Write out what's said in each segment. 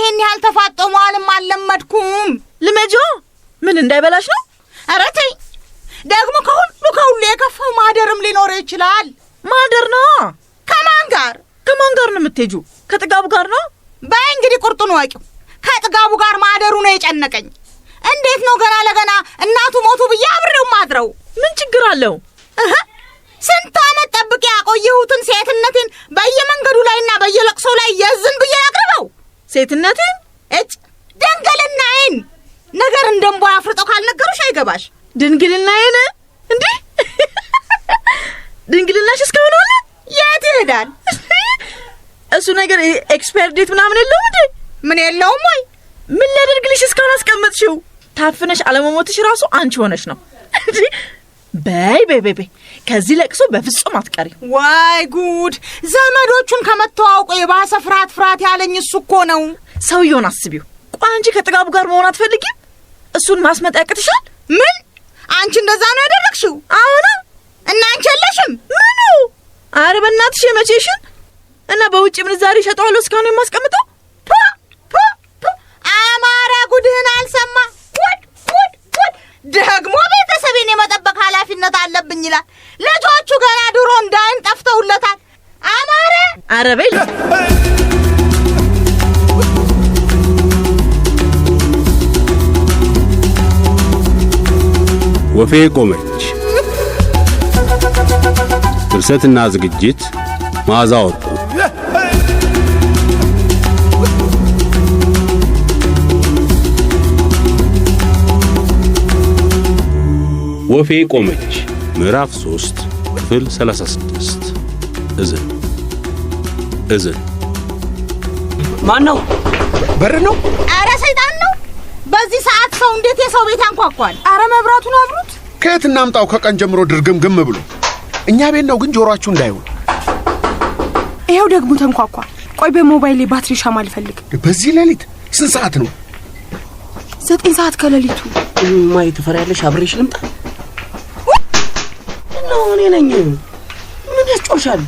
ይሄን ያህል ተፋጠሟልም አልለመድኩም። ልመጆ ምን እንዳይበላሽ ነው? ኧረ ተይ ደግሞ ከሁሉ የከፋው ማደርም ሊኖር ይችላል። ማደር ነው? ከማን ጋር ነው የምትሄጂው? ከጥጋቡ ጋር ነው? በይ እንግዲህ ቁርጡን ዋቂው። ከጥጋቡ ጋር ማደሩ ነው የጨነቀኝ። እንዴት ነው ገና ለገና እናቱ ሞቱ ብዬ አብሬው ማድረው? ምን ችግር አለው? ስንት ዓመት ጠብቄ ያቆየሁትን ሴትነቴን በየመንገዱ ላይና በየለቅሶ ላይ የዝን ብዬ ያቅርበው? ሴትነቴን ድንግልናዬን ነገር እንደምቦ አፍርጠው ካልነገሩሽ አይገባሽ። ድንግልናዬን እንዴ? ድንግልናሽ እስካሁን አለ? የት ይሄዳል? እሱ ነገር ኤክስፓየር ዴት ምናምን የለውም እንዴ? ምን የለውም ወይ? ምን ላደርግልሽ እስካሁን አስቀመጥሽው? ታፍነሽ አለመሞትሽ ራሱ አንቺ ሆነሽ ነው። በይ ከዚህ ለቅሶ በፍጹም አትቀሪ። ወይ ጉድ! ዘመዶቹን ከመተዋወቁ የባሰ ፍርሃት ያለኝ እሱ እኮ ነው። ሰውየውን አስቢው። ቆይ አንቺ ከጥጋቡ ጋር መሆን አትፈልጊም? እሱን ማስመጣ ያቅትሻል? ምን? አንቺ እንደዛ ነው ያደረግሽው? አሁን እና አንቺ የለሽም? ምኑ? ኧረ በእናትሽ የመቼሽን እና በውጭ ምንዛሬ ሸጠዋለሁ እስካሁን የማስቀምጠው። አማራ ጉድህን አልሰማ። ጉድ! ደግሞ ቤተሰቤን የመጠበቅ ኃላፊነት አለብኝ ይላል። ልጆቹ ገና ድሮ እንዳይን ጠፍተውለታል። አማራ! ኧረ በይ ወፌ ቆመች። ድርሰትና ዝግጅት መዓዛ ወርቁ። ወፌ ቆመች ምዕራፍ 3 ክፍል 36 እዝን ማን ነው? በር ነው? ኧረ ሰይጣን ነው። በዚህ ሰዓት ሰው እንዴት የሰው ቤት አንኳኳል? ኧረ መብራቱን አብሩት። ከየት እናምጣው? ከቀን ጀምሮ ድርግም ብሎ እኛ ቤት ነው ግን ጆሮአችሁ እንዳይሆን። ይሄው ደግሞ ተንኳኳ። ቆይ በሞባይል ባትሪ ሻማ ልፈልግ። በዚህ ሌሊት ስንት ሰዓት ነው? 9 ሰዓት ከሌሊቱ። ማይ ትፈሪያለሽ? አብሬሽ ልምጣ? ነው እኔ ነኝ። ምን ያስጮሻል?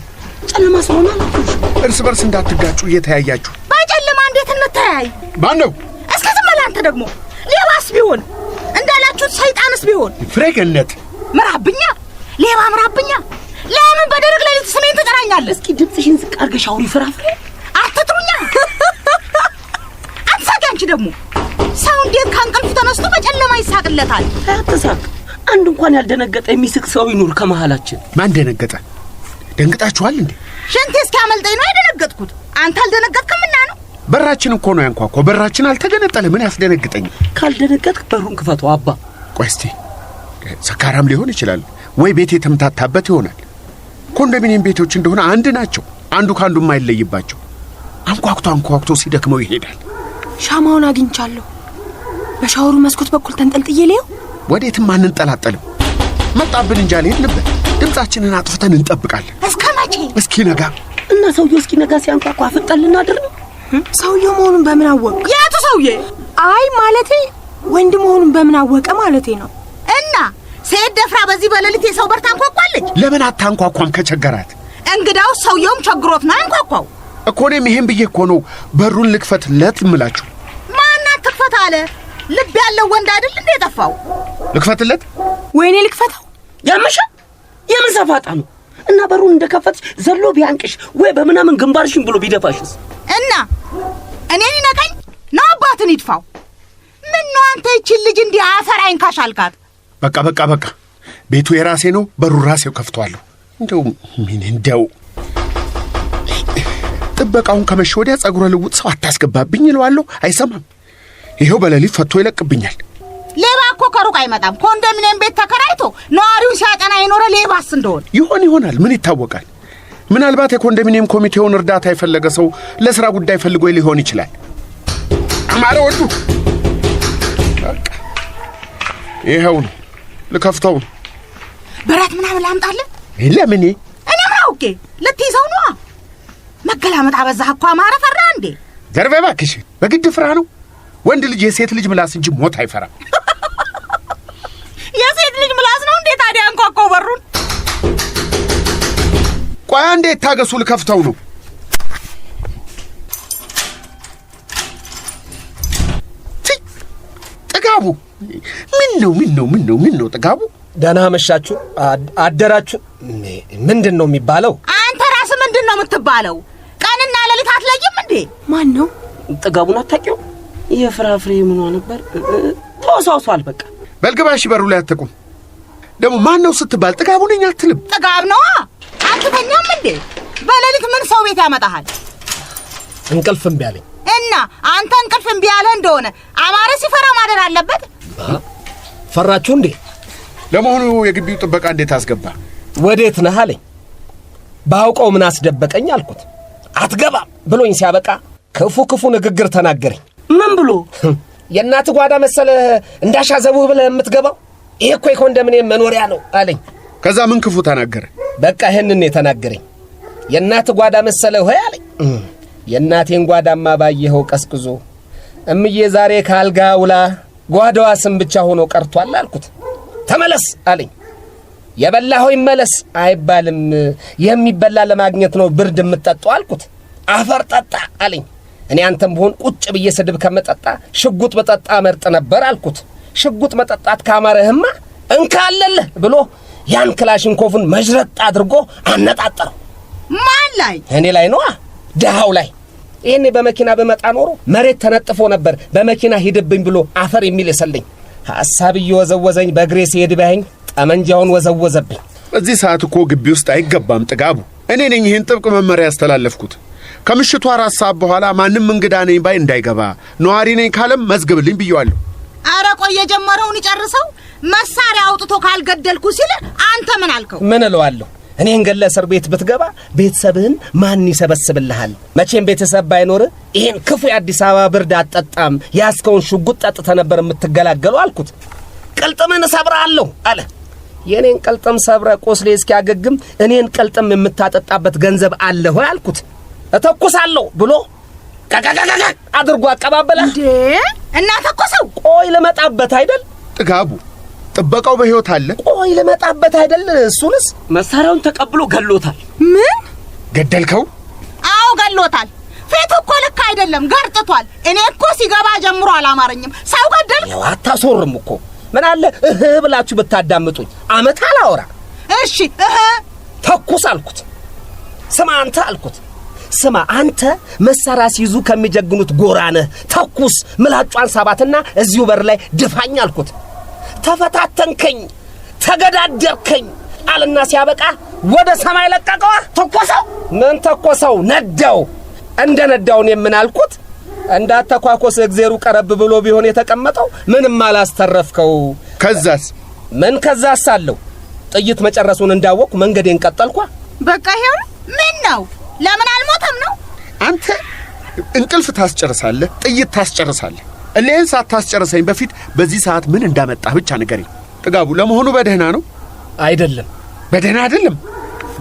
ጨለማ ስለሆነ እርስ በርስ እንዳትጋጩ እየተያያችሁ። በጨለማ እንዴት እንተያይ? ማን ነው? እስከ ዝም በል አንተ ደግሞ። ሌባስ ቢሆን እንዳላችሁት ሰይጣንስ ቢሆን ፍሬገነት ምራብኛ፣ ሌባ ምራብኛ። ለምን በደረቅ ሌሊት ስሜን ትጠራኛለህ? እስኪ ድምፅሽን ዝቅ አድርገሽ አውሪ። ፍራፍሬ አትጥሩኛ። አትሳቂ አንቺ ደግሞ። ሰው እንዴት ከእንቅልፉ ተነስቶ በጨለማ ይሳቅለታል? አትሳቅ። አንድ እንኳን ያልደነገጠ የሚስቅ ሰው ይኑር ከመሃላችን። ማን ደነገጠ? ደንግጣችኋል እንዴ? ሽንቴ እስኪያመልጠኝ ነው የደነገጥኩት። አንተ አልደነገጥክምና ነው? በራችን እኮ ነው ያንኳኳው። በራችን አልተገነጠለ። ምን ያስደነግጠኝ? ካልደነገጥክ በሩን ክፈተው አባ። ቆይ እስቲ ሰካራም ሊሆን ይችላል ወይ ቤት የተምታታበት ይሆናል። ኮንዶሚኒየም ቤቶች እንደሆነ አንድ ናቸው። አንዱ ካንዱ የማይለይባቸው። አንኳኩቶ ሲደክመው ይሄዳል። ሻማውን አግኝቻለሁ። በሻወሩ መስኮት በኩል ተንጠልጥዬ ልየው። ወዴትም አንንጠላጠልም። መጣብን እንጂ አልሄድንበት። ድምጻችንን አጥፍተን እንጠብቃለን። እስከ መቼ? እስኪነጋ። እና ሰውየው እስኪነጋ ሲያንኳኳ አፍጠን ልናድር ነው? ሰውየው መሆኑን በምን አወቅ? ያቱ ሰውዬ? አይ ማለቴ ወንድ መሆኑን በምን አወቀ ማለቴ ነው። እና ሴት ደፍራ በዚህ በሌሊት የሰው በር ታንኳኳለች? ለምን አታንኳኳም ከቸገራት? እንግዳው ሰውየውም ቸግሮት ነው አንኳኳው እኮ። እኔም ይሄን ብዬ እኮ ነው በሩን ልክፈትለት እምላችሁ። ማናት ትክፈት አለ? ልብ ያለው ወንድ አይደል እንዴ ጠፋው? ልክፈትለት? ወይኔ ልክፈተው? ያመሻ የምን ሰፋጣ ነው? እና በሩን እንደከፈትሽ ዘሎ ቢያንቅሽ ወይ በምናምን ግንባርሽን ብሎ ቢደፋሽስ? እና እኔን ይነቀኝ ነው አባትን ይድፋው። ምን ነው አንተ ይቺን ልጅ እንዲህ አፈራይን ካሻልካት? በቃ ቤቱ የራሴ ነው። በሩ ራሴው ከፍቷለሁ። እንደው ጥበቃውን ከመሸ ወዲያ ጸጉረ ልውጥ ሰው አታስገባብኝ እለዋለሁ። አይሰማም። ይሄው በሌሊት ፈቶ ይለቅብኛል። ሌባ እኮ ከሩቅ አይመጣም። ኮንዶሚኒየም ቤት ተከራይቶ ነዋሪውን ሲያጠና የኖረ ሌባስ እንደሆነ ይሆናል። ምን ይታወቃል? ምናልባት የኮንዶሚኒየም ኮሚቴውን እርዳታ የፈለገ ሰው ለሥራ ጉዳይ ፈልጎ ሊሆን ይችላል። አማረ ወዱ በቃ ይሄው ነው። ልከፍተው ነው። ብረት ምናምን ላምጣልህ? ለምን? እኔ ማውቄ ልትይዘው ነው። መገላመጥ አበዛህ እኮ አማረ። ፈራ እንዴ? ዘርበ እባክሽ። በግድ ፍራ ነው። ወንድ ልጅ የሴት ልጅ ምላስ እንጂ ሞት አይፈራም። የሴት ልጅ ምላስ ነው እንዴ ታዲያ አንኳኳው በሩን? ቆይ አንዴ ታገሱ። ልከፍተው ነው። ጥጋቡ ምን ነው ጥጋቡ? ደህና መሻችሁ አደራችሁ ምንድነው የሚባለው? አንተ ራስህ ምንድነው የምትባለው? ቀንና ሌሊት አትለይም እንዴ? ማን ነው? ጥጋቡን አታውቂው? የፍራፍሬ ምኗ ነበር? ተወሳውሷል በቃ። በልግባሽ በሩ ላይ አትቁም። ደግሞ ማን ነው ስትባል ጥጋቡ ነኝ አትልም? ጥጋብ ነው። አትተኛም እንዴ? በሌሊት ምን ሰው ቤት ያመጣሃል? እንቅልፍ እምቢ አለኝ። እና አንተ እንቅልፍ እምቢ ያለህ እንደሆነ አማረ ሲፈራ ማደር አለበት። ፈራችሁ እንዴ? ለመሆኑ የግቢው ጥበቃ እንዴት አስገባ? ወዴት ነህ አለኝ። ባውቀው ምን አስደበቀኝ አልኩት። አትገባም ብሎኝ ሲያበቃ ክፉ ንግግር ተናገረኝ። ምን ብሎ? የእናት ጓዳ መሰለ እንዳሻዘቡህ ብለህ የምትገባው? ይሄ እኮ የኮንዶሚኒየም መኖሪያ ነው አለኝ። ከዛ ምን ክፉ ተናገረ? በቃ ይሄንን የተናገረኝ። የእናት ጓዳ መሰለ ሆይ አለኝ። የእናቴን ጓዳማ ባየኸው ቀስቅዞ እምዬ ዛሬ ካልጋ ውላ ጓዳዋ ስም ብቻ ሆኖ ቀርቷል አልኩት። ተመለስ አለኝ። የበላኸው ይመለስ አይባልም፣ የሚበላ ለማግኘት ነው ብርድ የምትጠጣው አልኩት። አፈር ጠጣ አለኝ። እኔ አንተም ብሆን ቁጭ ብዬ ስድብ ከመጠጣ ሽጉጥ በጠጣ መርጥ ነበር አልኩት። ሽጉጥ መጠጣት ካማረህማ እንካለልህ ብሎ ያን ክላሽንኮቭን መጅረጥ አድርጎ አነጣጠረው። ማን ላይ? እኔ ላይ ነው፣ ደሃው ላይ። ይሄኔ በመኪና በመጣ ኖሮ መሬት ተነጥፎ ነበር በመኪና ሂድብኝ ብሎ አፈር የሚል የሰለኝ። ሐሳብ እየወዘወዘኝ በእግሬ ሲሄድ ባይኝ ጠመንጃውን ወዘወዘብኝ። በዚህ ሰዓት እኮ ግቢ ውስጥ አይገባም ጥጋቡ። እኔ ነኝ ይህን ጥብቅ መመሪያ ያስተላለፍኩት። ከምሽቱ 4 ሰዓት በኋላ ማንም እንግዳ ነኝ ባይ እንዳይገባ፣ ነዋሪ ነኝ ካለም መዝግብልኝ ብየዋለሁ። አረ ቆይ የጀመረውን ይጨርሰው። መሳሪያ አውጥቶ ካልገደልኩ ሲል አንተ ምን አልከው? ምን እለዋለሁ? እኔን ገለ እስር ቤት ብትገባ ቤተሰብህን ማን ይሰበስብልሃል? መቼም ቤተሰብ ባይኖር ይሄን ክፉ የአዲስ አበባ ብርድ አጠጣም። ያስከውን ሽጉጥ ጠጥተ ነበር የምትገላገሉ አልኩት። ቅልጥምን ሰብራለሁ አለ። የኔን ቅልጥም ሰብረ ቆስሌ እስኪያገግም እኔን ቅልጥም የምታጠጣበት ገንዘብ አለ ሆይ አልኩት። እተኩሳለሁ ብሎ ቀቀቀቀ አድርጎ አቀባበለ። እንዴ እና ተኮሰው? ቆይ ለመጣበት አይደል ጥጋቡ፣ ጥበቃው በሕይወት አለ። ቆይ ለመጣበት አይደል? እሱንስ መሳሪያውን ተቀብሎ ገሎታል። ምን ገደልከው? አዎ ገሎታል። ፊቱ እኮ ልክ አይደለም፣ ገርጥቷል። እኔ እኮ ሲገባ ጀምሮ አላማረኝም። ሰው ገደል? ያው አታሶርም እኮ። ምን አለ ብላችሁ ብታዳምጡኝ አመት አላወራ። እሺ ተኩስ አልኩት። ስማ አንተ አልኩት። ስማ አንተ መሳሪያ ሲይዙ ከሚጀግኑት ጎራ ነህ። ተኩስ፣ ምላጯን ሳባትና እዚሁ በር ላይ ድፋኝ አልኩት። ተፈታተንከኝ፣ ተገዳደርከኝ አለና ሲያበቃ ወደ ሰማይ ለቀቀው። ተኮሰው። ምን ተኮሰው? ነዳው። እንደ ነዳውን የምን አልኩት። እንዳተኳኮስ እግዚአብሔር ቀረብ ብሎ ቢሆን የተቀመጠው ምንም አላስተረፍከው። ከዛስ? ምን ከዛስ አለው። ጥይት መጨረሱን እንዳወቅ መንገዴን ቀጠልኳ። በቃ ይሄው ምን ነው? ለምን አልሞተም ነው? አንተ እንቅልፍ ታስጨርሳለህ፣ ጥይት ታስጨርሳለህ። እሌን ሳታስጨርሰኝ በፊት በዚህ ሰዓት ምን እንዳመጣህ ብቻ ንገረኝ። ጥጋቡ፣ ለመሆኑ በደህና ነው? አይደለም። በደህና አይደለም?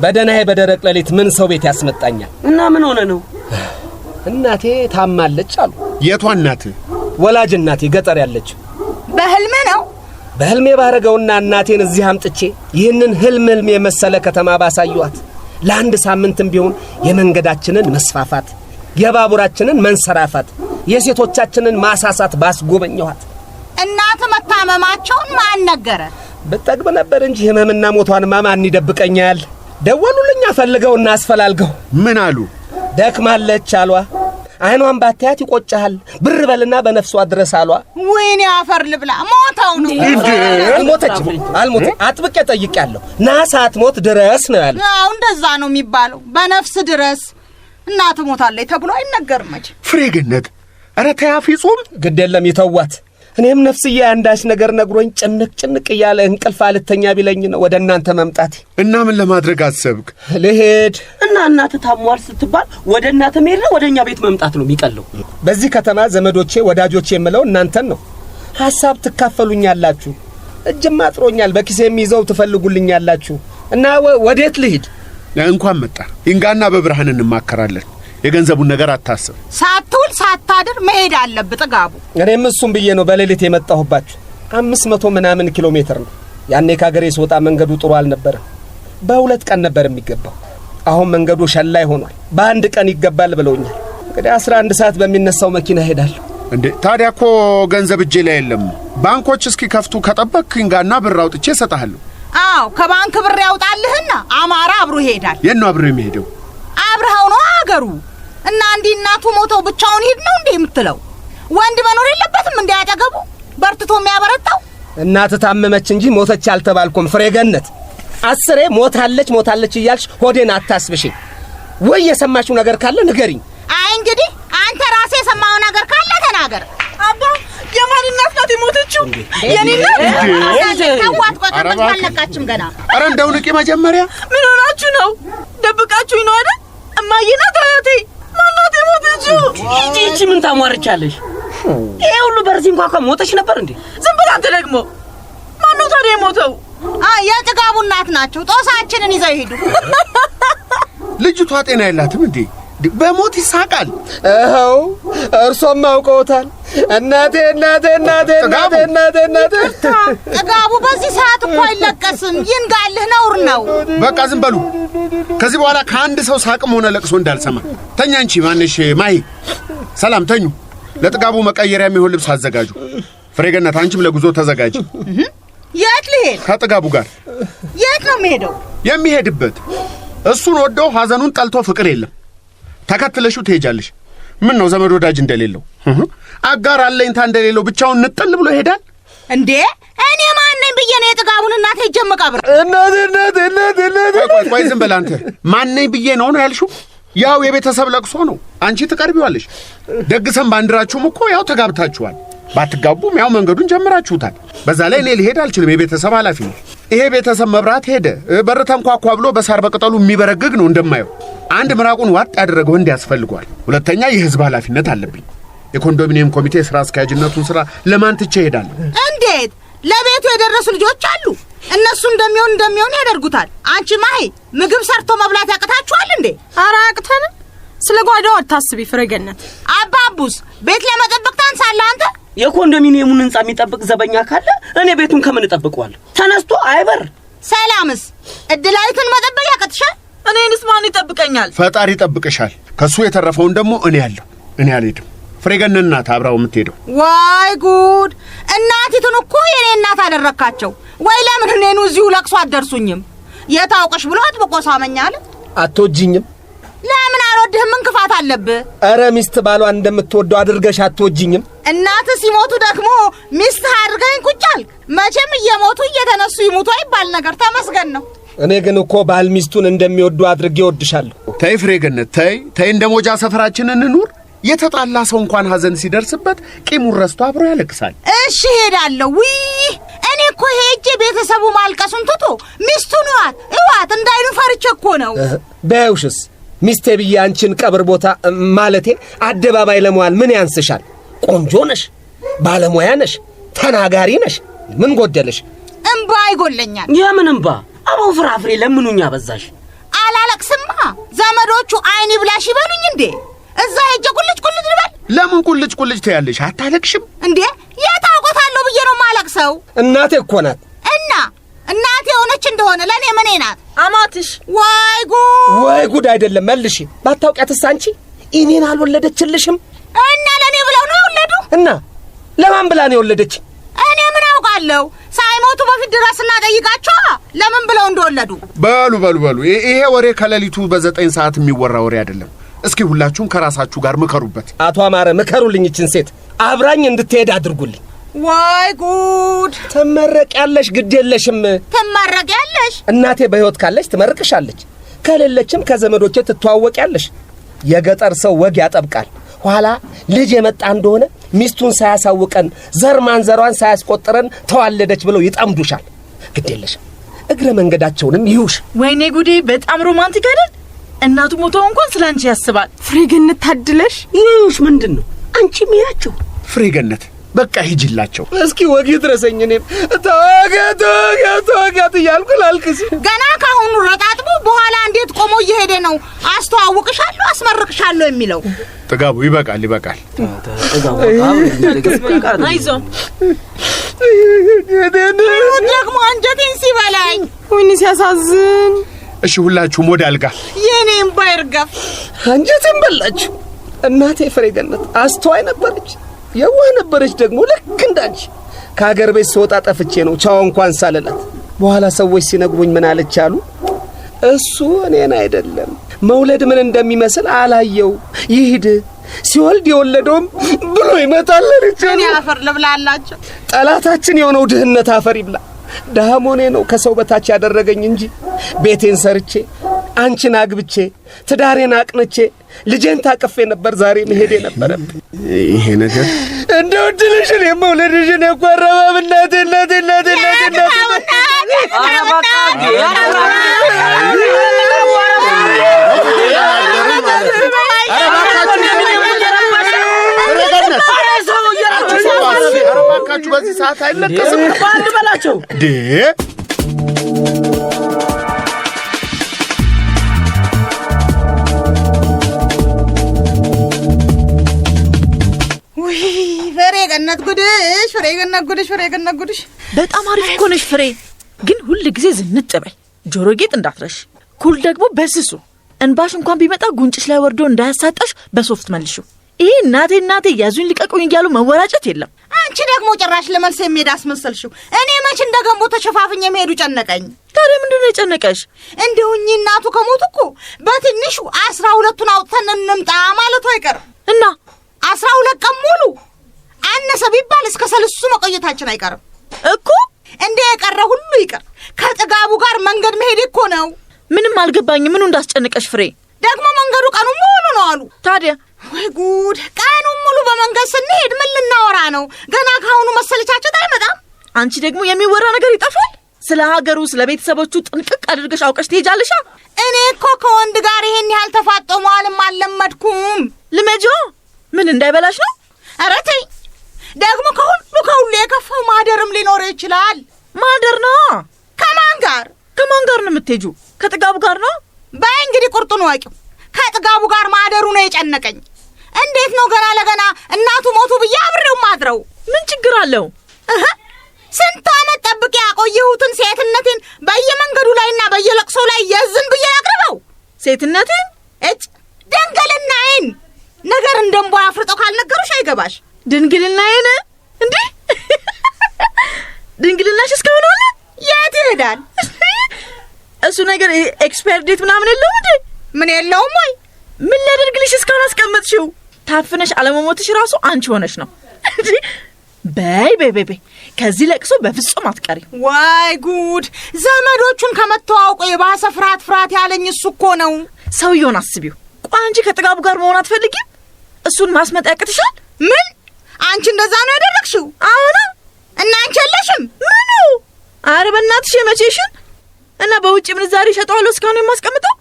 በደህናዬ በደረቅ ሌሊት ምን ሰው ቤት ያስመጣኛል? እና ምን ሆነ ነው? እናቴ ታማለች አሉ። የቷ እናት? ወላጅ እናቴ ገጠር ያለች። በህልም ነው? በህልሜ ባረገውና እናቴን እዚህ አምጥቼ ይህንን ህልም የመሰለ ከተማ ባሳዩአት ለአንድ ሳምንትም ቢሆን የመንገዳችንን መስፋፋት፣ የባቡራችንን መንሰራፋት፣ የሴቶቻችንን ማሳሳት ባስጎበኘኋት። እናት መታመማቸውን ማን ነገረ? ብጠግብ ነበር እንጂ ህመምና ሞቷንማ ማን ይደብቀኛል? ደወሉልኝ ፈልገውና አስፈላልገው። ምን አሉ? ደክማለች አሏ። አይኗን ባታያት ይቆጫል፣ ብር በልና በነፍሷ ድረስ አሏ። ወይኔ አፈር ልብላ። ሞተው ነው? አልሞት አጥብቄ ጠይቄያለሁ። ናሳት ሞት ድረስ ነው ያለው። ያው እንደዛ ነው የሚባለው፣ በነፍስ ድረስ። እናት ሞታለች ተብሎ አይነገርም። ፍሬ ገነት፣ ኧረ ተያፊ ጾም ግድ የለም ይተዋት። እኔም ነፍስዬ አንዳች ነገር ነግሮኝ ጭንቅ እያለ እንቅልፍ አልተኛ ቢለኝ ነው ወደ እናንተ መምጣት። እና ምን ለማድረግ አሰብክ? ልሄድ እና እናት ታሟል ስትባል ወደ እናት መሄድ ነው ወደኛ ቤት መምጣት ነው የሚቀለው? በዚህ ከተማ ዘመዶቼ ወዳጆቼ የምለው እናንተን ነው። ሐሳብ ትካፈሉኛላችሁ፣ እጅም አጥሮኛል በኪሴም ይዘው ትፈልጉልኛላችሁ። እና ወዴት ልሂድ? እንኳን መጣ። ይንጋና በብርሃን እንማከራለን። የገንዘቡን ነገር አታስብ። ሳትውል ሳታድር መሄድ አለብህ ጥጋቡ። እኔም እሱም ብዬ ነው በሌሊት የመጣሁባችሁ። 500 ምናምን ኪሎ ሜትር ነው። ያኔ ካገሬ ስወጣ መንገዱ ጥሩ አልነበረም። በ2 ቀን ነበር የሚገባው። አሁን መንገዱ ሸላይ ሆኗል። በአንድ ቀን ይገባል ብለውኛል። እንግዲህ 11 ሰዓት በሚነሳው መኪና ሄዳለሁ። እንዴ ታዲያ እኮ ገንዘብ እጄ ላይ የለም። ባንኮች እስኪ ከፍቱ ከጠበቅኝ ጋርና ብር አውጥቼ እሰጥሃለሁ። አዎ ከባንክ ብር ያውጣልህና አማራ አብሮ ይሄዳል። የት ነው አብሮ የሚሄደው? አብረው ነው አገሩ እና እንዲህ እናቱ ሞተው ብቻውን ሄድ ነው እንዴ የምትለው? ወንድ መኖር የለበትም እንዴ አጠገቡ በርትቶ የሚያበረታው? እናት ታመመች እንጂ ሞተች አልተባልኩም። ፍሬገነት አስሬ ሞታለች እያልሽ ሆዴን አታስብሽኝ። ወይ የሰማሽው ነገር ካለ ንገሪኝ። አይ እንግዲህ አንተ ራስህ የሰማው ነገር ካለ ተናገር። አባ የማን እናት ናት የሞተችው? የኔ እናት ታዋት ቆጠበች አልነቃችም ገና። አረ እንደው ንቂ መጀመሪያ። ምን ሆናችሁ ነው? ደብቃችሁኝ ነው አይደል? እማዬ ናት አያቴ። ማን ናት የሞተችው? እቺ ምን ታሟርቻለሽ? ይሄ ሁሉ በርዚ እንኳን ከሞተች ነበር እንዴ? ዝም ብላ አንተ ደግሞ። ማን ነው ታዲያ የሞተው? የጥጋቡ እናት ናቸው። ጦሳችንን ይዘው ይሄዱ። ልጅቷ ጤና የላትም እንዴ? በሞት ይሳቃል። አዎ እርሶም አውቀውታል። እናቴ ጥጋቡ በዚህ ሰዓት እኮ አይለቀስም። ይንጋልህ ነውር ነው። በቃ ዝም በሉ። ከዚህ በኋላ ከአንድ ሰው ሳቅም ሆነ ለቅሶ እንዳልሰማ። ተኛ እንቺ ማነሽ ማሂ። ሰላም ተኙ። ለጥጋቡ መቀየሪያ የሚሆን ልብስ አዘጋጁ። ፍሬገነት አንቺም ለጉዞ ተዘጋጂ። የት ልሄድ? ከጥጋቡ ጋር። የት ነው የሚሄደው? የሚሄድበት እሱን ወደው ሐዘኑን ጠልቶ ፍቅር የለም። ተከትለሽው ትሄጃለሽ። ምን ነው ዘመድ ወዳጅ እንደሌለው አጋር አለኝታ እንደሌለው ብቻውን ንጥል ብሎ ይሄዳል እንዴ? እኔ ማን ነኝ ብዬ ነው የጥጋቡን እናት ሄጀመቀብር? እናት ቆይ ዝም በል አንተ። ማን ነኝ ብዬ ነው ያልሽው? ያው የቤተሰብ ለቅሶ ነው። አንቺ ትቀርቢዋለሽ። ደግሰን ባንድራችሁም እኮ ያው ተጋብታችኋል። ባትጋቡም ያው መንገዱን ጀምራችሁታል። በዛ ላይ እኔ ልሄድ አልችልም። የቤተሰብ ኃላፊ ነው። ይሄ ቤተሰብ መብራት ሄደ በር ተንኳኳ ብሎ በሳር በቅጠሉ የሚበረግግ ነው እንደማየው። አንድ ምራቁን ዋጥ ያደረገ ወንድ ያስፈልገዋል። ሁለተኛ የህዝብ ኃላፊነት አለብኝ። የኮንዶሚኒየም ኮሚቴ ስራ አስኪያጅነቱን ስራ ለማን ትቼ እሄዳለሁ? እንዴት? ለቤቱ የደረሱ ልጆች አሉ። እነሱ እንደሚሆን ያደርጉታል። አንቺ ማሂ ምግብ ሰርቶ መብላት ያቅታችኋል እንዴ? ኧረ አያቅተንም። ስለ ጓዳው አታስቢ ፍሬገነት። አባቡስ ቤት ለመጠበቅ ታንሳለህ አንተ? የኮንዶሚኒየሙን ህንጻ የሚጠብቅ ዘበኛ ካለ እኔ ቤቱን ከምን እጠብቀዋለሁ? ተነስቶ አይበር። ሰላምስ እድላዊትን መጠበቅ ያቅትሻል? እኔንስ ማን ይጠብቀኛል? ፈጣሪ ይጠብቅሻል። ከሱ የተረፈውን ደግሞ እኔ አልሄድም። ፍሬገነት ናት አብራው የምትሄደው። ዋይ ጉድ! እናቲቱን እኮ የኔ እናት አደረካቸው። ወይ ለምን እኔኑ እዚሁ ለቅሶ አትደርሱኝም? የታውቀሽ ብሎ አጥብቆ ሳመኛል። አትወጂኝም? ለምን አልወድህም? ምን ክፋት አለብህ? ኧረ ሚስት ባሏን እንደምትወደው አድርገሽ አትወጂኝም? እናት ሲሞቱ ደግሞ ሚስት አድርገኝ ቁጭ አልክ። መቼም እየሞቱ እየተነሱ ይሙቱ አይባል ነገር ተመስገን ነው። እኔ ግን እኮ ባል ሚስቱን እንደሚወዱ አድርጌ ወድሻለሁ። ተይ ፍሬገነት ተይ እንደ ሞጃ ሰፈራችንን እንኑር። የተጣላ ሰው እንኳን ሐዘን ሲደርስበት ቂሙን ረስቶ አብሮ ያለቅሳል። እሺ ሄዳለሁ። እኔ እኮ ሄጄ ቤተሰቡ ማልቀሱን ትቶ ሚስቱን እዋት እንዳይሉ ፈርቼ እኮ ነው። በውሽስ ሚስቴ ብዬ አንቺን ቀብር ቦታ ማለቴ አደባባይ ለመዋል ምን ያንስሻል? ቆንጆ ነሽ፣ ባለሙያ ነሽ፣ ተናጋሪ ነሽ። ምን ጎደለሽ? እንባ ይጎለኛል። የምን እንባ? አቦ ፍራፍሬ ለምኑኛ በዛሽ። አላለቅስማ። ዘመዶቹ አይኒ ብላሽ ይበሉኝ እንዴ? እዛ ሄጄ ቁልጭ ልበል? ለምን ቁልጭ ትያለሽ? አታለቅሽም እንዴ? የታውቆታለሁ ብዬ ነው ማለቅሰው። እናቴ እኮ ናት። እና እናቴ ሆነች እንደሆነ ለኔ ምን ናት? አማትሽ። ወይ ጉድ አይደለም መልሺ። ባታውቂያትስ አንቺ እኔን አልወለደችልሽም? እና ለኔ ብለው ነው የወለዱ? እና ለማን ብላ ነው የወለደች? እኔ ምን አውቃለሁ? ሳይሞቱ በፊት ድረስና ጠይቃቸው ለምን ብለው እንደወለዱ። በሉ ይሄ ወሬ ከሌሊቱ በ9 ሰዓት የሚወራ ወሬ አይደለም። እስኪ ሁላችሁም ከራሳችሁ ጋር ምከሩበት። አቶ አማረ ምከሩልኝ። እችን ሴት አብራኝ እንድትሄድ አድርጉልኝ። ወይ ጉድ! ትመረቂያለሽ፣ ግድ የለሽም። ትመረቂያለሽ? እናቴ በሕይወት ካለች ትመርቅሻለች፣ ከሌለችም ከዘመዶቼ ትተዋወቂያለሽ። የገጠር ሰው ወግ ያጠብቃል። ኋላ ልጅ የመጣ እንደሆነ ሚስቱን ሳያሳውቀን ዘር ማንዘሯን ሳያስቆጥረን ተዋለደች ብለው ይጠምዱሻል። ግድ የለሽም፣ እግረ መንገዳቸውንም ይዩሽ። ወይኔ ጉዴ! በጣም ሮማንቲክ አይደል? እናቱ ሞተው እንኳን ስላንቺ ያስባል። ፍሬገነት ታድለሽ። ይዩሽ ምንድን ነው? አንቺም ያቸው ፍሬገነት በቃ ሂጅላቸው። እስኪ ወግ ይድረሰኝ። እኔም ተወጋት እያልኩ ላልቅስ። ገና ካሁኑ ረጣጥቡ በኋላ እንዴት ቆሞ እየሄደ ነው አስተዋውቅሻለሁ አስመርቅሻለሁ የሚለው? ጥጋቡ ይበቃል። አይዞህ ደግሞ አንጀቴን ሲበላኝ። ወይኔ ሲያሳዝን። እሺ ሁላችሁም ወደ አልጋ። የኔም ባይርገፍ አንጀቴን በላችሁ። እናቴ ፍሬገነት አስተዋይ ነበረች። የዋህ ነበረች ደግሞ ልክ እንዳንቺ። ከሀገር ቤት ስወጣ ጠፍቼ ነው ቻው እንኳን ሳልላት። በኋላ ሰዎች ሲነግሩኝ ምን አለች አሉ? እሱ እኔን አይደለም መውለድ ምን እንደሚመስል አላየው ይሂድ፣ ሲወልድ የወለደውም ብሎ ይመታል አለች። እኔ አፈር ልብላላችሁ። ጠላታችን የሆነው ድህነት አፈር ይብላ። ዳሞኔ ነው ከሰው በታች ያደረገኝ እንጂ ቤቴን ሰርቼ አንቺን አግብቼ ትዳሬን አቅንቼ ልጄን ታቅፌ ነበር ዛሬ መሄድ የነበረብኝ። ይሄ ነገር እንደው ድልሽን የመውለድሽን የቆረበም እናቴ አረባካችሁ በዚህ ሰዓት አይለቀስም። ባንድ በላቸው ፍሬ ገነት ጉድሽ። በጣም አሪፍ እኮ ነሽ ፍሬ። ግን ሁሉ ጊዜ ዝንጥ በይ፣ ጆሮ ጌጥ እንዳትረሽ። ኩል ደግሞ በስሱ እንባሽ እንኳን ቢመጣ ጉንጭሽ ላይ ወርዶ እንዳያሳጣሽ በሶፍት መልሹ። ይሄ እናቴ ያዙኝ ልቀቁኝ እያሉ መወራጨት የለም። አንቺ ደግሞ ጭራሽ ለመልስ የሚሄድ አስመሰልሽው። እኔ መች እንደገንቦ ተሸፋፍኝ የሚሄዱ ጨነቀኝ። ታዲያ ምንድነው የጨነቀሽ? እንደውኝ እናቱ ከሞቱ እኮ በትንሹ 12ቱን አውጥተን እንምጣ ማለቱ አይቀርም እና 12 ቀን ሙሉ አነሰ ቢባል እስከ 3 መቆየታችን አይቀርም እኮ። እንደ የቀረ ሁሉ ይቀር። ከጥጋቡ ጋር መንገድ መሄድ እኮ ነው። ምንም አልገባኝም። ምኑ እንዳስጨነቀሽ ፍሬ? ደግሞ መንገዱ ቀኑ ሙሉ ነው አሉ። ታዲያ ወይ ጉድ! ቀኑ ሙሉ በመንገድ ስንሄድ ምን ልናወራ ነው? ገና ካሁኑ መሰለቻቸት አይመጣም። አንቺ ደግሞ የሚወራ ነገር ይጠፋል። ስለ ሀገሩ ስለ ቤተሰቦቹ ጥንቅቅ አድርገሽ አውቀሽ ትሄጃለሽ። እኔ እኮ ከወንድ ጋር ይሄን ያህል ተፋጠሟልም አልለመድኩም። ልመጆ ምን እንዳይበላሽ ነው? ኧረ ተይ። ደግሞ ከሁሉ የከፋው ማደርም ሊኖር ይችላል። ማደር ነው? ከማን ጋር ነው የምትሄጂው? ከጥጋቡ ጋር ነው? በይ እንግዲህ ቁርጡን ዋቂው። ከጥጋቡ ጋር ማደሩ ነው የጨነቀኝ። እንዴት ነው ገና ለገና እናቱ ሞቱ ብዬ አብሬው ማድረው? ምን ችግር አለው? ስንት ዓመት ጠብቄ ያቆየሁትን ሴትነቴን በየመንገዱ ላይና በየለቅሶ ላይ የዝን ብዬ ያቅርበው? ሴትነቴን ድንግልናዬን ነገር እንደምቦ አፍርጠው ካልነገሩሽ አይገባሽ። ድንግልናዬን እንዴ? ድንግልናሽ እስካሁን አለ? የት ይሄዳል? እሱ ነገር ኤክስፓየር ዴት ምናምን የለውም እንዴ? ምን የለውም ወይ? ምን ላደርግልሽ እስካሁን አስቀመጥሽው? ታፍነሽ አለመሞትሽ ራሱ አንቺ ሆነሽ ነው። በይ ከዚህ ለቅሶ በፍጹም አትቀሪ። ወይ ጉድ! ዘመዶቹን ከመተዋወቁ የባሰ ፍርሃት ያለኝ እሱ እኮ ነው። ሰውየውን አስቢው። ቆይ አንቺ ከጥጋቡ ጋር መሆን አትፈልጊም? እሱን ማስመጥ ያቅትሻል? ምን? አንቺ እንደዛ ነው ያደረግሽው? አሁን እና አንቺ የለሽም? ምኑ? ኧረ በእናትሽ የመቼሽን እና በውጭ ምንዛሬ ሸጠዋለሁ እስካሁን የማስቀምጠው።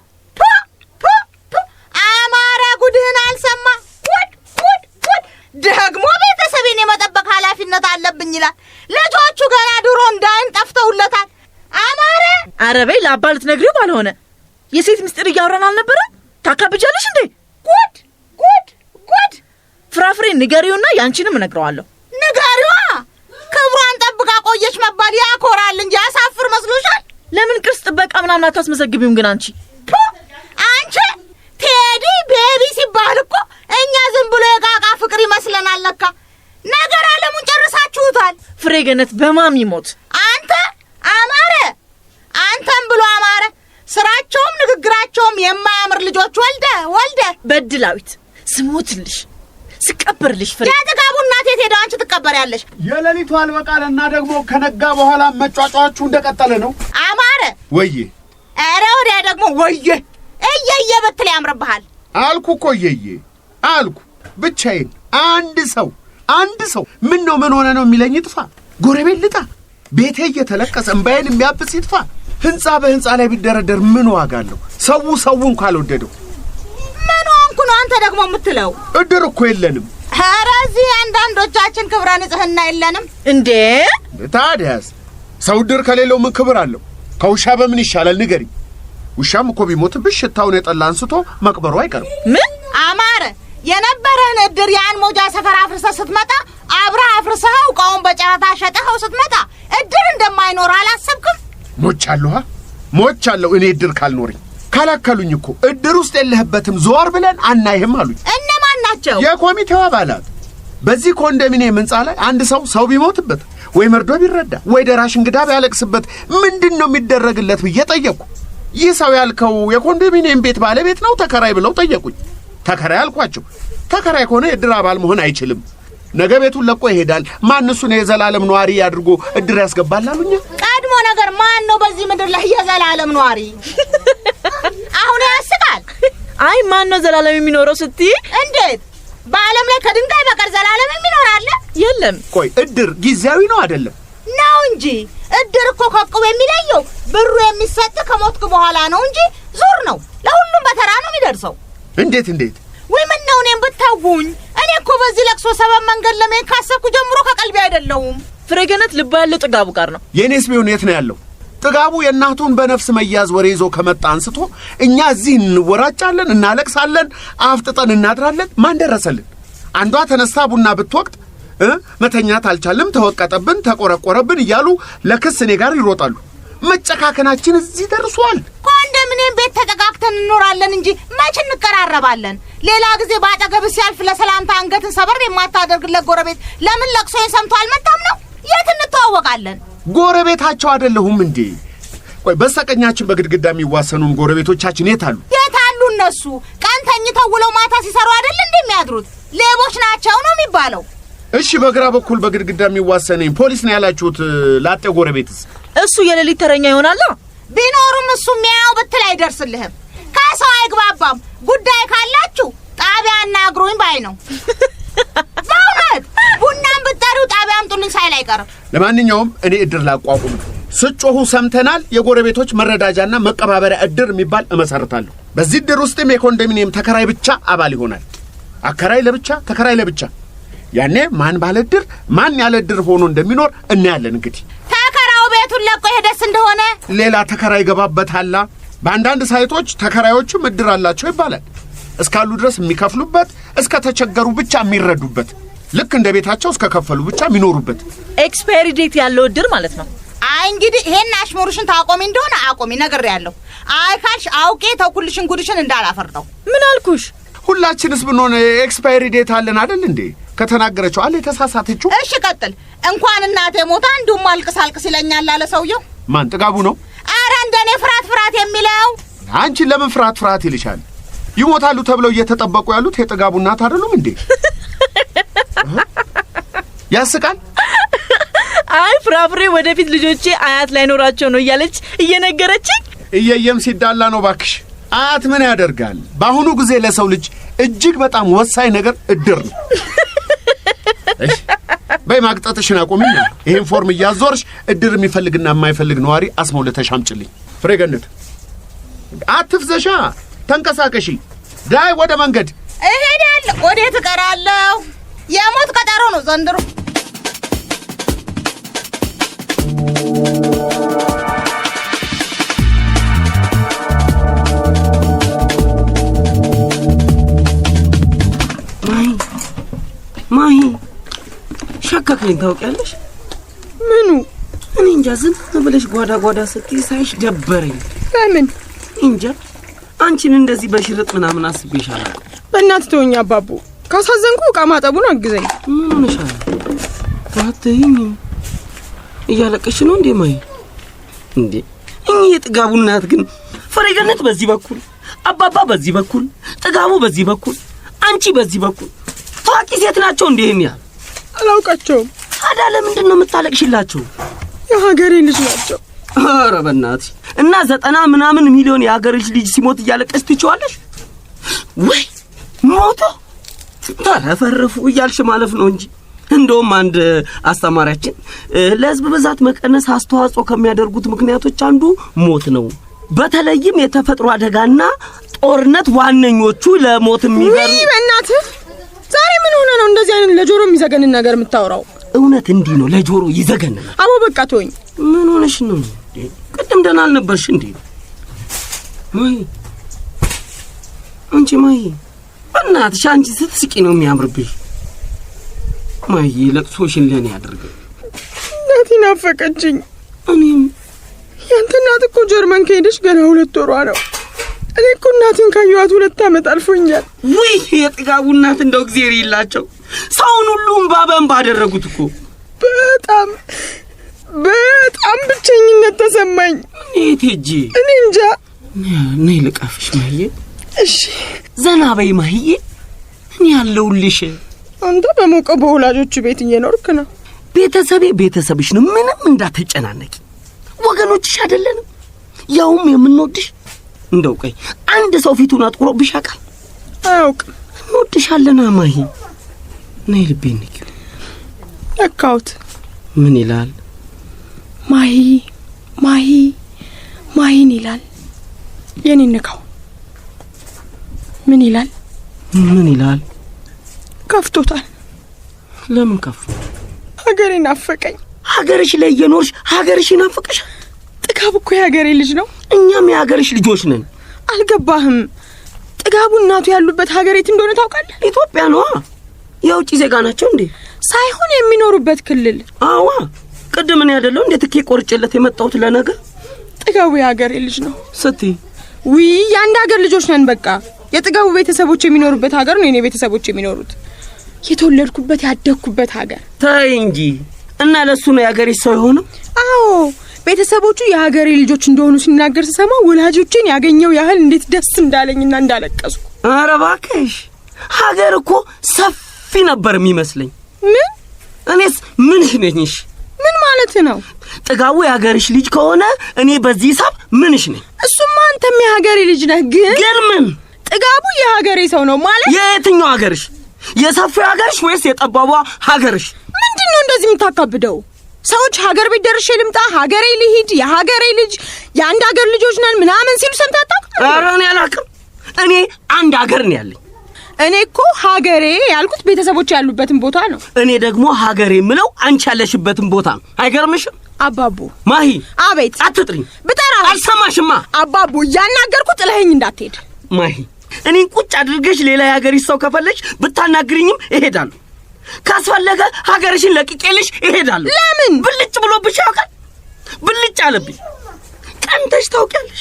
አማራ ጉድህን አልሰማ። ጉድ! ደግሞ ቤተሰቤን የመጠበቅ ኃላፊነት አለብኝ ይላል። ልጆቹ ገና ድሮ እንዳይን ጠፍተውለታል። አማራ! ኧረ በይ ለአባ ልትነግሪው ባልሆነ። የሴት ምስጢር እያወራን አልነበረ? ታካብጃለሽ እንዴ? ጉድ! ፍራፍሬ ንገሪውና ያንቺንም እነግረዋለሁ። ንገሪዋ። ክብሯን ጠብቃ ቆየች መባል ያኮራል እንጂ ያሳፍር መስሎሻል? ለምን ቅርስ ጥበቃ ምናምን አታስመዘግቢውም ግን አንቺ? አንቺ ቴዲ ቤቢ ሲባል እኮ እኛ ዝም ብሎ የጋጋ ፍቅር ይመስለናል። ለካ ነገር ዓለሙን ጨርሳችሁታል። ፍሬ ገነት በማሚ ሞት አንተ አማረ፣ አንተም ብሎ አማረ። ስራቸውም ንግግራቸውም የማያምር ልጆች ወልደ በድላዊት ስሞትልሽ ስቀበርልሽ ፍሬ። የጥጋቡ እናት የት ሄደው አንቺ ትቀበሪያለሽ? የሌሊቱ አልበቃልና ደግሞ ከነጋ በኋላ መጫጫዋችሁ እንደቀጠለ ነው። አማረ ወዬ! ኧረ ወዲያ ደግሞ ወዬ እየየ በትል ያምርብሃል። አልኩ እኮ እየየ አልኩ። ብቻዬን አንድ ሰው ምን ሆነ ነው የሚለኝ ይጥፋ። ጎረቤት ልጣ፣ ቤቴ እየተለቀሰ እምባዬን የሚያብስ ይጥፋ። ህንጻ በህንጻ ላይ ቢደረደር ምን ዋጋ አለው? ሰውን ካልወደደው ምን ሆንኩ ነው አንተ ደግሞ የምትለው? እድር እኮ የለንም። ኧረ እዚህ አንዳንዶቻችን ክብረ ንጽህና የለንም እንዴ? ታዲያስ ሰው እድር ከሌለው ምን ክብር አለው? ከውሻ በምን ይሻላል ንገሪ? ውሻም እኮ ቢሞትብሽ ሽታውን የጠላ አንስቶ መቅበሩ አይቀርም። ምን አማረ? የነበረን እድር ያን ሞጃ ሰፈር አፍርሰህ ስትመጣ አብረህ አፍርሰኸው ዕቃውን በጨረታ ሸጠኸው ስትመጣ እድር እንደማይኖር አላሰብክም? ሞቻለሁ። እኔ እድር ካልኖረኝ ካላከሉኝ እኮ እድር ውስጥ የለህበትም ዞር ብለን አናይህም አሉኝ። እነማን ናቸው? የኮሚቴው አባላት። በዚህ ኮንዶሚኒየም ህንጻ ላይ አንድ ሰው ቢሞትበት ወይ መርዶ ቢረዳ ወይ ደራሽ እንግዳ ቢያለቅስበት ምንድነው የሚደረግለት ብዬ ጠየቅኩ። ይህ ሰው ያልከው የኮንዶሚኒየም ቤት ባለቤት ነው ተከራይ ብለው ጠየቁኝ። ተከራይ አልኳቸው። ተከራይ ከሆነ የእድር አባል መሆን አይችልም። ነገ ቤቱን ለቆ ይሄዳል። ማን እሱን የዘላለም ነዋሪ አድርጎ እድር ያስገባል አሉኝ። ቀድሞ ነገር ማን ነው በዚህ ምድር ላይ የዘላለም ነዋሪ? አሁን ያስቃል። አይ ማን ነው ዘላለም የሚኖረው ስትይ? እንዴት በዓለም ላይ ከድንጋይ በቀር ዘላለም የሚኖር አለ? የለም። ቆይ እድር ጊዜያዊ ነው አይደለም? ነው እንጂ እድር እኮ ከቁብ የሚለየው ብሩ የሚሰጥ ከሞትክ በኋላ ነው እንጂ ዙር ነው። ለሁሉም በተራ ነው የሚደርሰው። እንዴት ወይ ምን ነው እኔም ብታውኝ። እኔ እኮ በዚህ ለቅሶ ሰበብ መንገድ ለመሄድ ካሰብኩ ጀምሮ ከቀልቤ አይደለሁም። ፍሬገነት ልባ ያለው ጥጋቡ ጋር ነው። የኔስ ቢሆን የት ነው ያለው? ጥጋቡ የእናቱን በነፍስ መያዝ ወሬ ይዞ ከመጣ አንስቶ እኛ እዚህ እንወራጫለን፣ እናለቅሳለን፣ አፍጥጠን እናድራለን። ማን ደረሰልን? አንዷ ተነስታ ቡና ብትወቅት መተኛት አልቻለም፣ ተወቀጠብን፣ ተቆረቆረብን እያሉ ለክስ እኔ ጋር ይሮጣሉ። መጨካከናችን እዚህ ደርሷል። ኮንዶሚኒየም ቤት ተጠቃቅተን እንኖራለን እንጂ መች እንቀራረባለን? ሌላ ጊዜ ባጠገብ ሲያልፍ ለሰላምታ አንገትን ሰበር የማታደርግለት ጎረቤት ለምን ለቅሶዬን ሰምቶ አልመጣም ነው? የት እንተዋወቃለን? ጎረቤታቸው አይደለሁም እንዴ? ቆይ በስተቀኛችን በግድግዳ የሚዋሰኑን ጎረቤቶቻችን የት አሉ? እነሱ ቀን ተኝተው ውለው ማታ ሲሰሩ አይደል እንደሚያድሩት? ሌቦች ናቸው ነው የሚባለው። እሺ በግራ በኩል በግድግዳ የሚዋሰነኝ ፖሊስ ነው ያላችሁት ላጤ ጎረቤትስ? እሱ የሌሊት ተረኛ ይሆናል። ቢኖርም እሱ የሚያው ብትል አይደርስልህም። ከሰው አይግባባም። ጉዳይ ካላችሁ ጣቢያና አግሮኝ ባይ ነው። በእውነት ቡናም ብትጠሪው ጣቢያ አምጡልኝ ሳይል አይቀርም። ለማንኛውም እኔ እድር ላቋቁም ስጮሁ ሰምተናል። የጎረቤቶች መረዳጃና መቀባበሪያ እድር የሚባል እመሰርታለሁ። በዚህ እድር ውስጥም የኮንዶሚኒየም ተከራይ ብቻ አባል ይሆናል። አከራይ ለብቻ ተከራይ ለብቻ። ያኔ ማን ባለ እድር ማን ያለ እድር ሆኖ እንደሚኖር እናያለን። እንግዲህ ተከራው ቤቱን ለቆ ሄደስ እንደሆነ ሌላ ተከራይ ገባበታላ። በአንዳንድ ሳይቶች ተከራዮችም እድር አላቸው ይባላል። እስካሉ ድረስ የሚከፍሉበት፣ እስከ ተቸገሩ ብቻ የሚረዱበት፣ ልክ እንደ ቤታቸው እስከ ከፈሉ ብቻ የሚኖሩበት ኤክስፓየሪ ዴት ያለው እድር ማለት ነው። አይ እንግዲህ ይሄን አሽሙርሽን ታቆሚ እንደሆነ አቆሚ ነግሬያለሁ። አይ ካልሽ አውቄ ተኩልሽን ጉድሽን እንዳላፈርጠው። ምን አልኩሽ? ሁላችንስ ብንሆን ኤክስፓየሪ ዴት አለን አይደል እንዴ? ከተናገረችው አለ የተሳሳተችው። እሺ ቀጥል። እንኳን እናቴ ሞታ እንዲሁም አልቅስ ይለኛል አለ ሰውየው። ማን ጥጋቡ ነው? አረ እንደኔ ፍራት የሚለው። አንቺ ለምን ፍራት ይልሻል? ይሞታሉ ተብለው እየተጠበቁ ያሉት የጥጋቡ እናት አይደሉም እንዴ? ያስቃል። አይ ፍራፍሬ ወደፊት ልጆቼ አያት ላይ ኖራቸው ነው እያለች እየነገረችኝ። እየየም ሲዳላ ነው ባክሽ። አያት ምን ያደርጋል? በአሁኑ ጊዜ ለሰው ልጅ እጅግ በጣም ወሳኝ ነገር እድር ነው። እሺ በይ ማቅጣትሽን አቁሚና ይሄን ፎርም እያዞርሽ እድር የሚፈልግና የማይፈልግ ነዋሪ አስመውለተሽ አምጪልኝ። ፍሬገነት አትፍዘሻ፣ ተንቀሳቀሺ። ዳይ ወደ መንገድ እሄዳለሁ። ወዴት እቀራለሁ? የሞት ቀጠሮ ነው ዘንድሮ። ማይ ሸከከኝ ታውቂያለሽ? ምኑ? እኔ እንጃ። ዝም ብለሽ ጓዳ ስትይ ሳይሽ ደበረኝ። ለምን? እንጃ። አንቺን እንደዚህ በሽርጥ ምናምን አስቤሻል። በእናትህ ተወኝ አባቡ። ካሳዘንኩ ዕቃ ማጠቡን አግዘኝ። ምን ሆነሻል? አትይኝ። እያለቀሽ ነው እንዴ ማይ? እንዴ እኚህ የጥጋቡ እናት ግን ፍሬገነት በዚህ በኩል፣ አባባ በዚህ በኩል፣ ጥጋቡ በዚህ በኩል፣ አንቺ በዚህ በኩል ታዋቂ ሴት ናቸው እንዴ? እኛ አላውቃቸውም። ታዲያ ለምንድን ነው የምታለቅሽላቸው? የሀገሬ ልጅ ናቸው። ኧረ በእናትሽ እና 90 ምናምን ሚሊዮን የሀገርሽ ልጅ ሲሞት እያለቀሽ ትችዋለሽ ወይ? ሞቶ ተረፈረፉ እያልሽ ማለፍ ነው እንጂ። እንደውም አንድ አስተማሪያችን ለህዝብ ብዛት መቀነስ አስተዋጽኦ ከሚያደርጉት ምክንያቶች አንዱ ሞት ነው፣ በተለይም የተፈጥሮ አደጋና ጦርነት ዋነኞቹ ለሞት የሚበሩ። በእናትህ ዛሬ ምን ሆነ ነው እንደዚህ አይነት ለጆሮ የሚዘገንን ነገር የምታወራው? እውነት እንዲህ ነው፣ ለጆሮ ይዘገንን። አቦ በቃ ተወኝ። ምን ሆነሽ ነው? ቅድም ደህና አልነበርሽ እንዴ? ማይ አንቺ ማይ በእናትሽ አንቺ ስትስቂ ነው የሚያምርብሽ። ማይ ለቅሶሽን ለኔ አድርገ። እናቴ ናፈቀችኝ። እኔም ያንተ እናት እኮ ጀርመን ከሄደች ገና 2 ወሯ ነው። እኔ እኮ እናቴን ካየኋት 2 ዓመት አልፎኛል። ውይ የጥጋቡ እናት እንደው እግዚአብሔር ይላቸው። ሰውን ሁሉ እንባበን ባደረጉት እኮ። በጣም ብቸኝነት ተሰማኝ። እንዴት ሄጄ እኔ እንጃ። ነይ ልቀፍሽ ማህዬ። እሺ ዘና በይ ማህዬ፣ እኔ ያለሁልሽ። አንተ በሞቀው በወላጆች ቤት እየኖርክ ነው። ቤተሰቤ ቤተሰብሽ ነው። ምንም እንዳትጨናነቂ። ወገኖችሽ አይደለንም? ያውም የምንወድሽ። እንደው ቆይ አንድ ሰው ፊቱን አጥቁሮብሽ ያውቃል? አያውቅም። እንወድሻለን ማሂ። ነይ ልቤን ንኪው። ነካሁት። ምን ይላል? ማሂ ማሂ ማሂን ይላል። የኔ ነካው። ምን ይላል? ምን ይላል? ከፍቶታል። ለምን ከፍቶ? ሀገሬ ናፈቀኝ። ሀገርሽ ላይ እየኖርሽ ሀገርሽ ናፈቀሽ? ጥጋቡ እኮ የሀገሬ ልጅ ነው። እኛም የሀገርሽ ልጆች ነን። አልገባህም? ጥጋቡ እናቱ ያሉበት ሀገር የት እንደሆነ ታውቃለህ? ኢትዮጵያ ነዋ። የውጭ ዜጋ ናቸው እንዴ? ሳይሆን የሚኖሩበት ክልል። አዋ ቅድም እኔ አይደለሁ እንዴ ትኬት ቆርጬለት የመጣሁት ለነገ። ጥጋቡ የሀገሬ ልጅ ነው ስትይ? ውይ የአንድ ሀገር ልጆች ነን። በቃ የጥጋቡ ቤተሰቦች የሚኖሩበት ሀገር ነው የኔ ቤተሰቦች የሚኖሩት። የተወለድኩበት ያደግኩበት ሀገር። ተይ እንጂ። እና ለሱ ነው የሀገሬ ሰው የሆነው? አዎ ቤተሰቦቹ የሀገሬ ልጆች እንደሆኑ ሲናገር ስሰማ ወላጆችን ያገኘው ያህል እንዴት ደስ እንዳለኝና እንዳለቀስኩ። ኧረ እባክሽ ሀገር እኮ ሰፊ ነበር የሚመስለኝ። ምን? እኔስ ምንሽ ነኝሽ? ምን ማለት ነው? ጥጋቡ የሀገርሽ ልጅ ከሆነ እኔ በዚህ ሂሳብ ምንሽ ነኝ? እሱማ አንተም የሀገሬ ልጅ ነህ። ግን ምን? ጥጋቡ የሀገሬ ሰው ነው ማለት? የየትኛው ሀገርሽ? የሰፊው ሀገርሽ ወይስ የጠባቧ ሀገርሽ? ምንድነው እንደዚህ የምታካብደው? ሰዎች ሀገር ቤት ደርሼ ልምጣ፣ ሀገሬ ልሂድ፣ የሀገሬ ልጅ፣ የአንድ ሀገር ልጆች ነን ምናምን ሲሉ ሰምተህ አታውቅም? ኧረ እኔ አላውቅም። እኔ አንድ ሀገር ነው ያለኝ። እኔ እኮ ሀገሬ ያልኩት ቤተሰቦች ያሉበትን ቦታ ነው። እኔ ደግሞ ሀገሬ ምለው አንቺ ያለሽበትን ቦታ ነው። አይገርምሽም? አባቡ። ማሂ። አቤት። አትጥሪኝ። ብጠራ አልሰማሽማ። አባቡ እያናገርኩ ጥለኸኝ እንዳትሄድ። ማሂ እኔን ቁጭ አድርገሽ ሌላ የሀገርሽ ሰው ከፈለሽ ብታናግሪኝም እሄዳለሁ። ካስፈለገ ሀገርሽን ለቅቄልሽ እሄዳለሁ። ለምን? ብልጭ ብሎብሽ ያውቃል? ብልጭ አለብኝ። ቀንተሽ ታውቂያለሽ?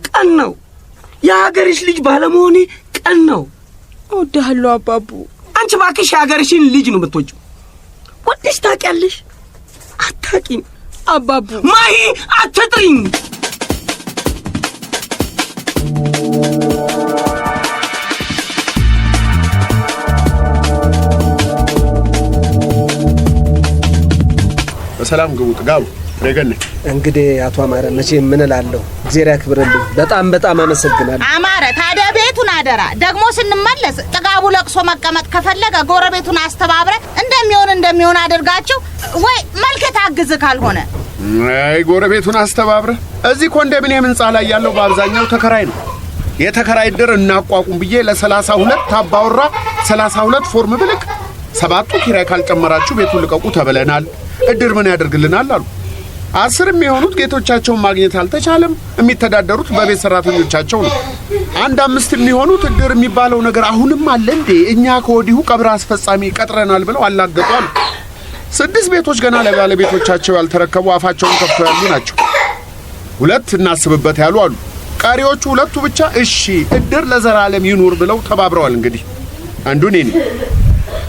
ቀን ነው የሀገርሽ ልጅ ባለመሆኔ ቀን ነው። እወድሃለሁ አባቡ። አንቺ እባክሽ የሀገርሽን ልጅ ነው የምትወጂው። ወደሽ ታውቂያለሽ? አታውቂም አባቡ። ማሂ አትጥሪኝ። በሰላም ግቡ። ጥጋቡ ረገነ። እንግዲህ አቶ አማረ መቼ ምን እላለሁ? እግዚአብሔር ያክብርልኝ። በጣም አመሰግናለሁ። አማረ ታዲያ ቤቱን አደራ። ደግሞ ስንመለስ ጥጋቡ ለቅሶ መቀመጥ ከፈለገ ጎረቤቱን አስተባብረ እንደሚሆን አድርጋችሁ ወይ መልከት አግዝ ካልሆነ አይ ጎረቤቱን አስተባብረ። እዚህ ኮንዶሚኒየም ህንጻ ላይ ያለው በአብዛኛው ተከራይ ነው። የተከራይ ድር እናቋቁም ብዬ ለ32 አባወራ 32 ፎርም ብልክ 7ቱ ኪራይ ካልጨመራችሁ ቤቱን ልቀቁ ተብለናል። እድር ምን ያደርግልናል አሉ። 10 የሚሆኑት ጌቶቻቸውን ማግኘት አልተቻለም። የሚተዳደሩት በቤት ሰራተኞቻቸው ነው። 5 የሚሆኑት እድር የሚባለው ነገር አሁንም አለ እንዴ? እኛ ከወዲሁ ቀብር አስፈጻሚ ቀጥረናል ብለው አላገጧል። 6 ቤቶች ገና ለባለቤቶቻቸው ያልተረከቡ አፋቸውን ከፍተው ያሉ ናቸው። 2 እናስብበት ያሉ አሉ። ቀሪዎቹ 2ቱ ብቻ እሺ እድር ለዘላለም ይኑር ብለው ተባብረዋል። እንግዲህ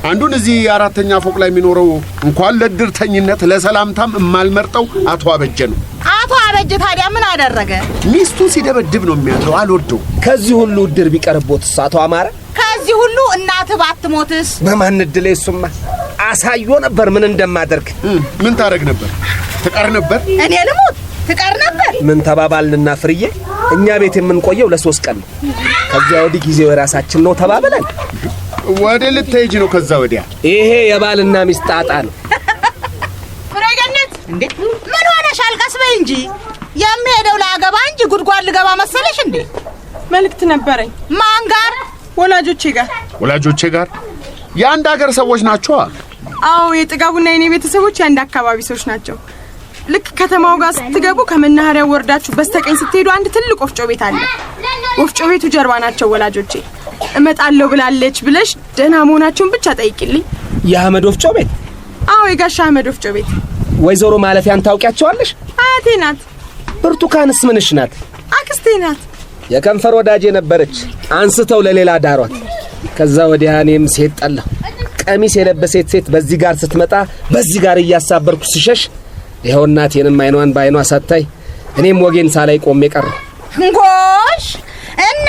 አንዱን እዚህ 4ኛ ፎቅ ላይ የሚኖረው እንኳን ለድርተኝነት ለሰላምታም የማልመርጠው አቶ አበጀ ነው። አቶ አበጀ ታዲያ ምን አደረገ? ሚስቱን ሲደበድብ ነው የሚያድረው። አልወደው። ከዚህ ሁሉ እድር ቢቀርቦትስ አቶ አማረ? ከዚህ ሁሉ እናትህ ባትሞትስ? በማን እድሌ? እሱማ አሳዮ ነበር ምን እንደማደርግ። ምን ታረግ ነበር? ትቀር ነበር? እኔ ልሙት ትቀር ነበር? ምን ተባባልንና ፍርዬ፣ እኛ ቤት የምንቆየው ለ3 ቀን ነው። ከዚያ ወዲህ ጊዜው የራሳችን ነው ተባብለን ወደ ልትሄጂ ነው? ከዛ ወዲያ ይሄ የባልና ሚስት ጣጣ ነው። ፍሬገነት እንዴ ምን ሆነሻል? ቀስ በይ እንጂ። የሚሄደው ላገባ እንጂ ጉድጓድ ልገባ መሰለሽ እንዴ? መልእክት ነበረኝ። ማን ጋር? ወላጆቼ ጋር። የአንድ ሀገር ሰዎች ናቸው። አዎ የጥጋቡና የኔ ቤተሰቦች የአንድ አካባቢ ሰዎች ናቸው። ልክ ከተማው ጋር ስትገቡ ከመናኸሪያው ወርዳችሁ በስተቀኝ ስትሄዱ አንድ ትልቅ ወፍጮ ቤት አለ። ወፍጮ ቤቱ ጀርባ ናቸው ወላጆቼ። እመጣለሁ ብላለች ብለሽ ደህና መሆናቸውን ብቻ ጠይቂልኝ። የአህመድ ወፍጮ ቤት? አዎ የጋሻ አህመድ ወፍጮ ቤት። ወይዘሮ ማለፊያን ታውቂያቸዋለሽ? አያቴ ናት። ብርቱካንስ ምንሽ ናት? አክስቴ ናት። የከንፈር ወዳጄ ነበረች። አንስተው ለሌላ ዳሯት። ከዛ ወዲያ እኔም ሴት ጠላሁ። ቀሚስ የለበሰች ሴት በዚህ ጋር ስትመጣ በዚህ ጋር እያሳበርኩ ስሸሽ ይኸው እናቴንም አይኗን በአይኗ ሳታይ እኔም ወጌን ሳላይ ቆሜ ቀረ። ጎሽ እና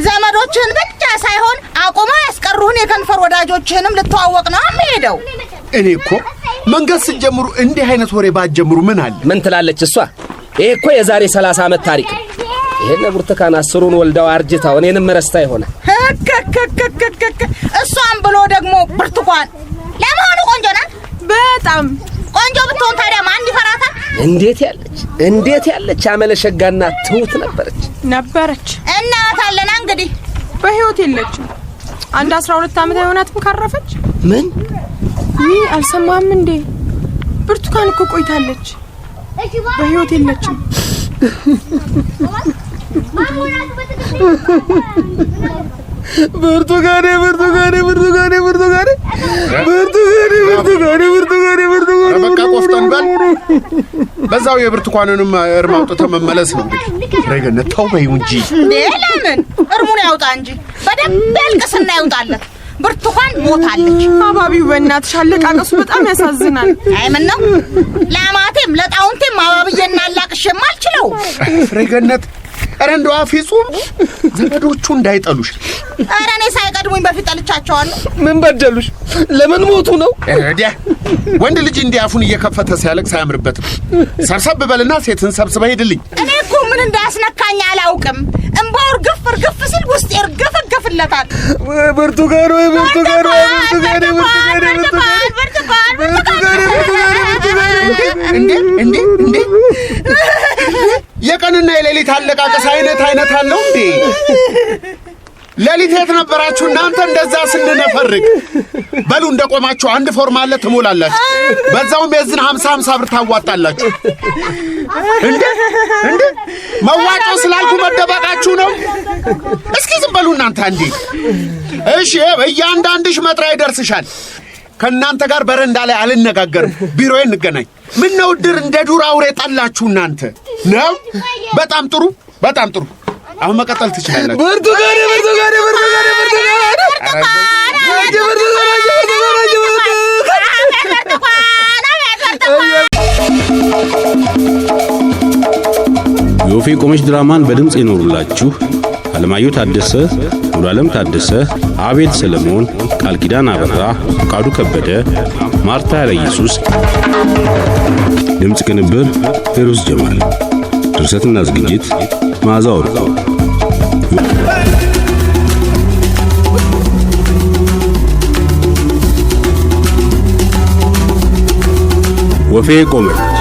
ዘመዶችህን ብቻ ሳይሆን አቁመው ያስቀሩህን የከንፈር ወዳጆችህንም ልትዋወቅ ነው የምሄደው። እኔ እኮ መንገድ ስትጀምሩ እንዲህ አይነት ወሬ ባትጀምሩ ምን አለ? ምን ትላለች እሷ? ይሄ እኮ የዛሬ 30 ዓመት ታሪክ። ይሄን ብርቱካን 10ሩን ወልዳው አርጅታው እኔንም ረስታ ይሆናል። እሷም ብሎ ደግሞ ብርቱካን ለመሆኑ ቆንጆ ናት? በጣም ቆንጆ ብትሆን ታዲያ ማን ይፈራታል? እንዴት ያለች አመለሸጋና ትሁት ነበረች። እናታለና እንግዲህ በህይወት የለችም። አንድ 12 ዓመት አይሆናትም ካረፈች። ምን አልሰማህም እንዴ? ብርቱካን እኮ ቆይታለች። በህይወት የለችም። ብርቱካኔ በቃ ቆፍጠን በል። በዛው የብርቱካንንም እርም አውጥተህ መመለስ ነው እንግዲህ። ረገነት ተው በይው እንጂ። ለምን እርሙን ያውጣ እንጂ በደንብ ያልቅስና ይውጣለት። ብርቱካን ሞታለች። አባቢው በእናትሽ አለቃቀሱ በጣም ያሳዝናል። አይ ምን ነው ለማቴም ለጣውንቴም አባብዬና አላቅሽም አልችለው። ረገነት ኧረ እንደው አፊጹም ዘመዶቹ እንዳይጠሉሽ። ኧረ እኔ ሳይቀድሙኝ በፊት ጠልቻቸዋለሁ። ምን በደሉሽ? ለምን ሞቱ ነው? ወንድ ልጅ እንዲህ አፉን እየከፈተ ሲያለቅስ አያምርበትም። ሰብሰብ በልና ሴትን ሰብስበህ ሄድልኝ። እኔ እኮ ምን እንዳስነካኝ አላውቅም። እምባው እርግፍ ሲል ውስጤ እርግፍለታል። ብርቱካን እንዴ የቀንና የሌሊት አለቃቀስ አይነት አለው እንዴ? ሌሊት የት ነበራችሁ እናንተ? እንደዛ ስንነፈርቅ በሉ እንደቆማችሁ አንድ ፎርም አለ ትሞላላችሁ። በዛውም የዝን 50 ብር ታዋጣላችሁ። እንዴ መዋጮ ስላልኩ መደበቃችሁ ነው? እስኪ ዝም በሉ እናንተ እንዴ። እሺ እያንዳንድሽ መጥሪያ ይደርስሻል። ከእናንተ ጋር በረንዳ ላይ አልነጋገርም። ቢሮዬ እንገናኝ። ምን ነው ድር እንደ ዱር አውሬ ጣላችሁ እናንተ ነው? በጣም ጥሩ። አሁን መቀጠል ትችላላችሁ። ብርቱካን የወፌ ቆመች ድራማን በድምፅ የኖሩላችሁ አለማየሁ ታደሰ፣ ሙሉዓለም ታደሰ፣ አቤል ሰለሞን፣ ቃል ኪዳን አበራ፣ ፈቃዱ ከበደ፣ ማርታ ያለ ኢየሱስ። ድምፅ ቅንብር ፌሩዝ ጀማል። ድርሰትና ዝግጅት መዓዛ ወርቁ። ወፌ ቆመች።